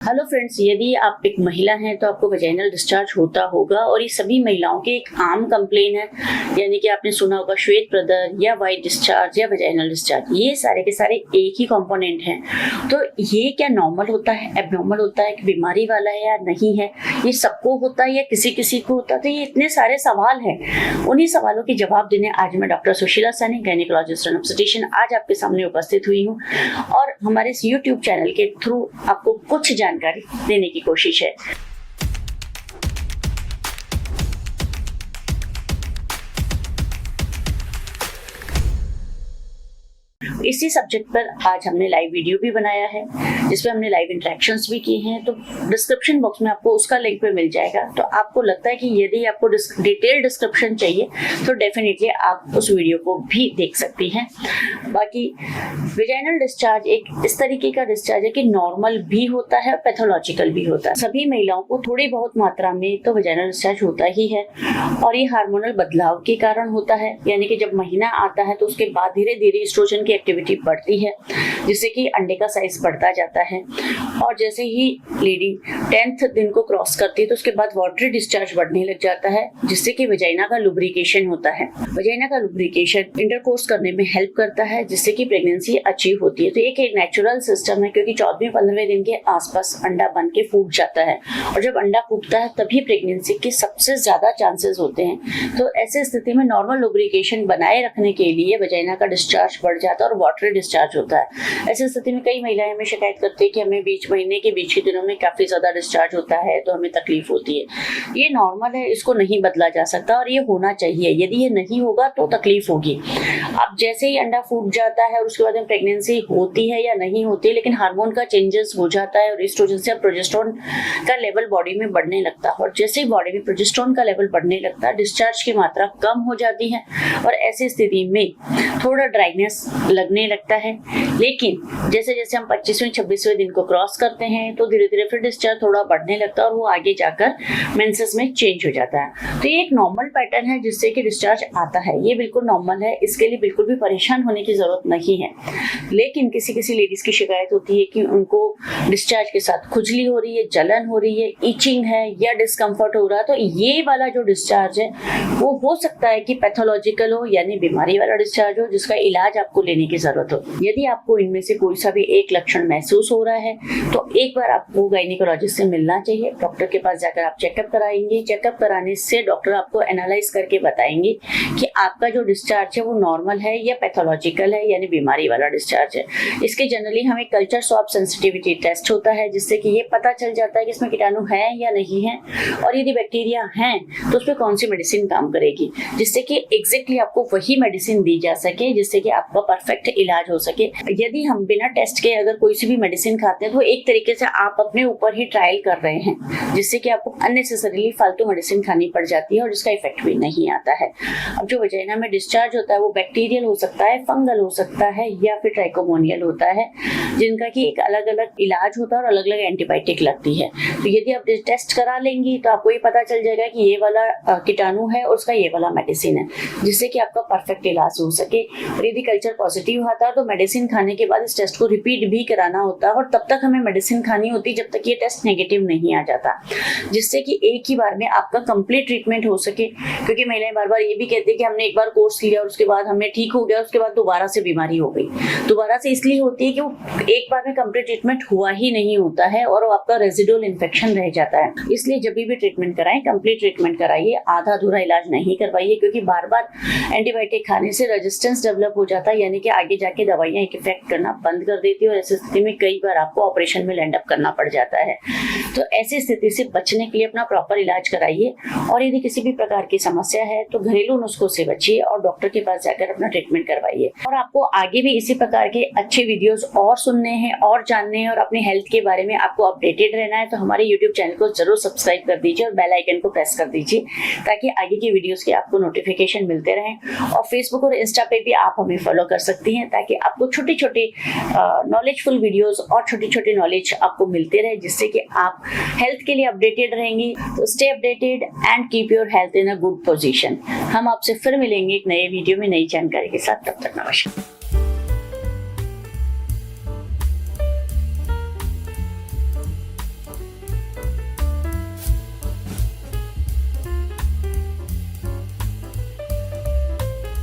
Hello friends, यदि आप एक महिला हैं तो आपको वजाइनल डिस्चार्ज होता होगा और ये सभी महिलाओं की एक आम कंप्लेन है। यानी कि आपने सुना होगा श्वेत प्रदर या वाइट डिस्चार्ज या वजाइनल डिस्चार्ज, ये सारे के सारे एक ही कंपोनेंट हैं। तो ये क्या नॉर्मल होता है, एबनॉर्मल होता है, कि बीमारी वाला है या नहीं है, ये सबको होता है या किसी किसी को होता है? तो ये इतने सारे सवाल हैं। उन्हीं सवालों के जवाब देने आज मैं doctor Sushila Saini, gynaecologist and obstetrician, आज आपके सामने उपस्थित हुई हूँ और हमारे इस यूट्यूब चैनल के थ्रू आपको कुछ जानकारी देने की कोशिश है। इसी सब्जेक्ट पर आज हमने लाइव वीडियो भी बनाया है, जिसमें हमने लाइव इंटरेक्शंस भी किए हैं। तो डिस्क्रिप्शन बॉक्स में आपको उसका लिंक पे मिल जाएगा। तो आपको लगता है कि यदि आपको डिटेल डिस्क्रिप्शन चाहिए तो डेफिनेटली आप उस वीडियो को भी देख सकती हैं। बाकी वेजाइनल डिस्चार्ज एक इस तरीके का डिस्चार्ज है कि नॉर्मल भी होता है और पैथोलॉजिकल भी होता है। सभी महिलाओं को थोड़ी बहुत मात्रा में तो वेजाइनल डिस्चार्ज होता ही है और ये हार्मोनल बदलाव के कारण होता है। यानी कि जब महीना आता है तो उसके बाद धीरे धीरे एस्ट्रोजन की एक्टिविटी बढ़ती है, जिससे कि अंडे का साइज बढ़ता जाता है। और जैसे ही लेडी 10th दिन को क्रॉस करती है तो उसके बाद वाटरी डिस्चार्ज बढ़ने लग जाता है, जिससे कि वजाइना का लुब्रिकेशन होता है। वजाइना का लुब्रिकेशन इंटरकोर्स करने में हेल्प करता है, जिससे कि प्रेगनेंसी अचीव होती है। तो एक नेचुरल सिस्टम है, क्योंकि 14वें-15वें दिन के आसपास अंडा बन के फूट जाता है और जब अंडा फूटता है तभी प्रेगनेंसी के सबसे ज्यादा चांसेस होते हैं। तो ऐसे स्थिति में नॉर्मल लुब्रिकेशन बनाए रखने के लिए वजाइना का डिस्चार्ज बढ़ जाता है और वाटरी डिस्चार्ज होता है। ऐसी स्थिति में कई महिलाएं हमें शिकायत करती है कि हमें महीने के बीच के दिनों में काफी ज्यादा डिस्चार्ज होता है, तो हमें तकलीफ होती है। ये नॉर्मल है, इसको नहीं बदला जा सकता और ये होना चाहिए। यदि ये नहीं होगा तो तकलीफ होगी। अब जैसे ही अंडा फूट जाता है और उसके बाद में प्रेगनेंसी होती है या नहीं होती है, लेकिन हार्मोन का चेंजेस हो जाता है और एस्ट्रोजन से प्रोजेस्टेरोन का लेवल बॉडी में बढ़ने लगता है और जैसे ही बॉडी में प्रोजेस्टेरोन का लेवल बढ़ने लगता है, डिस्चार्ज की मात्रा कम हो जाती है और ऐसी स्थिति में थोड़ा ड्राइनेस लगने लगता है। लेकिन जैसे जैसे हम 25वें-26वें दिन को क्रॉस करते हैं तो धीरे धीरे फिर डिस्चार्ज थोड़ा बढ़ने लगता है और वो आगे जाकर मेंसेस में चेंज हो जाता है। तो ये एक नॉर्मल पैटर्न है जिससे कि डिस्चार्ज आता है। ये बिल्कुल नॉर्मल है, इसके लिए बिल्कुल भी परेशान होने की जरूरत नहीं है। लेकिन किसी किसी लेडीज की शिकायत होती है कि उनको डिस्चार्ज के साथ खुजली हो रही है, जलन हो रही है, इचिंग है या डिस्कम्फर्ट हो रहा है। तो ये वाला जो डिस्चार्ज है वो हो सकता है कि पैथोलॉजिकल हो, यानी बीमारी वाला डिस्चार्ज हो, जिसका इलाज आपको लेने की जरूरत हो। यदि आपको इनमें से कोई सा भी एक लक्षण महसूस हो रहा है तो एक बार आपको गायनेकोलॉजिस्ट से मिलना चाहिए। डॉक्टर के पास जाकर आप चेकअप कराएंगे। चेकअप कराने से डॉक्टर आपको एनालाइज करके बताएंगे कि आपका जो डिस्चार्ज है वो नॉर्मल है या पैथोलॉजिकल है, यानी बीमारी वाला डिस्चार्ज है। इसके जनरली हमें कल्चर स्वैब सेंसिटिविटी टेस्ट होता है, जिससे कि ये पता चल जाता है कि इसमें कीटाणु है या नहीं है और यदि बैक्टीरिया है तो उस पर कौन सी मेडिसिन काम करेगी, जिससे कि एग्जैक्टली आपको वही मेडिसिन दी जा सके, जिससे कि आपका परफेक्ट इलाज हो सके। यदि हम बिना टेस्ट के अगर कोई सी भी मेडिसिन खाते हैं तो एक तरीके से आप अपने ऊपर ही ट्रायल कर रहे हैं, जिससे कि आपको अननेसेसरीली फालतू मेडिसिन खानी पड़ जाती है और जिसका इफेक्ट भी नहीं आता है। अब जो वजाइना में डिस्चार्ज होता है वो बैक्टीरियल हो सकता है, फंगल हो सकता है या फिर ट्राइकोमोनियल होता है, जिनका कि एक अलग अलग इलाज होता है और अलग अलग एंटीबायोटिक लगती है। तो यदि आप टेस्ट करा लेंगी तो आपको ये पता चल जाएगा कि ये वाला कीटाणु है और उसका ये वाला मेडिसिन है, जिससे कि आपका परफेक्ट इलाज हो सके। और यदि कल्चर पॉजिटिव आता है तो मेडिसिन खाने के बाद इस टेस्ट को रिपीट भी कराना होता है और तब तक हमें मेडिसिन खानी होती है जब तक ये टेस्ट नेगेटिव नहीं आ जाता, जिससे कि एक ही बार में आपका कंप्लीट ट्रीटमेंट हो सके। क्योंकि महिलाएं बार बार ये भी कहती है कि हमने एक बार कोर्स लिया और उसके बाद हमें ठीक हो गया, उसके बाद दोबारा से बीमारी हो गई। दोबारा से इसलिए होती है कि वो एक बार में कंप्लीट ट्रीटमेंट हुआ ही नहीं होता है और वो आपका रेजिडुअल इन्फेक्शन रह जाता है। इसलिए जब भी ट्रीटमेंट कराएं, कंप्लीट ट्रीटमेंट कराइए, आधा अधूरा इलाज नहीं करवाइए, क्योंकि बार बार एंटीबायोटिक खाने से रेजिस्टेंस डेवलप हो जाता है, यानी कि आगे जाके दवाइयां एक इफेक्ट करना बंद कर देती है और ऐसी स्थिति में कई बार आपको ऑपरेशन में लैंड अप करना पड़ जाता है। तो ऐसी स्थिति से बचने के लिए अपना प्रॉपर इलाज कराइए और यदि किसी भी प्रकार की समस्या है तो घरेलू नुस्खों से बचिए और डॉक्टर के पास जाकर अपना ट्रीटमेंट करवाइए। और आपको आगे भी इसी प्रकार के अच्छे वीडियोस और सुनने हैं और जानने हैं और अपनी हेल्थ के बारे में आपको अपडेटेड रहना है, तो हमारे यूट्यूब चैनल को जरूर सब्सक्राइब कर दीजिए और बेल आइकन को प्रेस कर दीजिए, ताकि आगे की वीडियोस के आपको नोटिफिकेशन मिलते रहें। और फेसबुक और इंस्टा पे भी आप हमें फॉलो कर सकती हैं, ताकि आपको छोटे छोटे नॉलेजफुल वीडियोस और छोटी छोटी नॉलेज आपको मिलते रहे, जिससे कि आप हेल्थ के लिए अपडेटेड रहेंगी। तो stay updated and keep your health in a good position. हम आपसे फिर मिलेंगे एक नए वीडियो में नई जानकारी के साथ। तब तक नमस्कार।